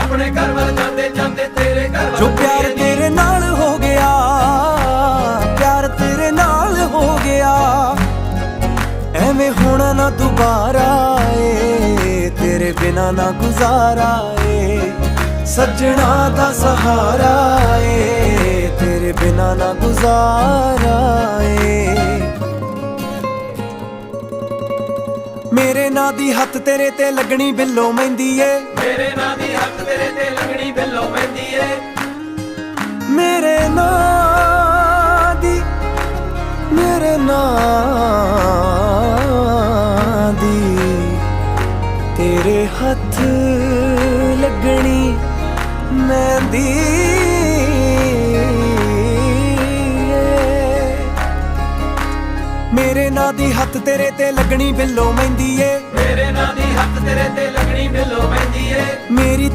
ਆਪਣੇ ਘਰ ਵੱਲ ਜਾਂਦੇ ਜਾਂਦੇ ਤੇਰੇ ਘਰ ਵੱਲ ਜੋ ਪਿਆਰ ਤੇਰੇ ਨਾਲ ਹੋ ਗਿਆ, ਪਿਆਰ ਤੇਰੇ ਨਾਲ ਹੋ ਗਿਆ, ਐਵੇਂ ਹੋਣਾ ਨਾ ਦੁਬਾਰਾ ਏ, ਤੇਰੇ ਬਿਨਾ ਨਾ ਗੁਜ਼ਾਰਾ ਏ, ਸੱਜਣਾ ਦਾ ਸਹਾਰਾ ਏ, ਤੇਰੇ ਬਿਨਾ ਨਾ ਗੁਜ਼ਾਰਾ ਏ। ਮੇਰੇ ਨਾਂ ਦੀ ਹੱਥ ਤੇਰੇ ਤੇ ਲੱਗਣੀ ਬਿੱਲੋ ਮਹਿੰਦੀ ਏ, ਮੇਰੇ ਨਾਂ ਦੀ ਹੱਥ ਤੇਰੇ ਤੇ ਲੱਗਣੀ ਬਿੱਲੋ ਮਹਿੰਦੀ ਏ, ਮੇਰੇ ਨਾਂ ਦੀ, ਮੇਰੇ ਨਾਂ ਦੀ ਤੇਰੇ ਹੱਥ ਲੱਗਣੀ ਮਹਿੰਦੀ ਏ। ਮੇਰੇ ਨਾਂ ਦੀ ਹੱਥ ਤੇਰੇ ਤੇ ਲੱਗਣੀ ਬਿੱਲੋ ਮਹਿੰਦੀ ਏ, ਮੇਰੇ ਨਾਂ ਦੀ ਹੱਥ ਤੇਰੇ ਤੇ ਲੱਗਣੀ ਬਿੱਲੋ ਮਹਿੰਦੀ ਏ, ਮੇਰੀ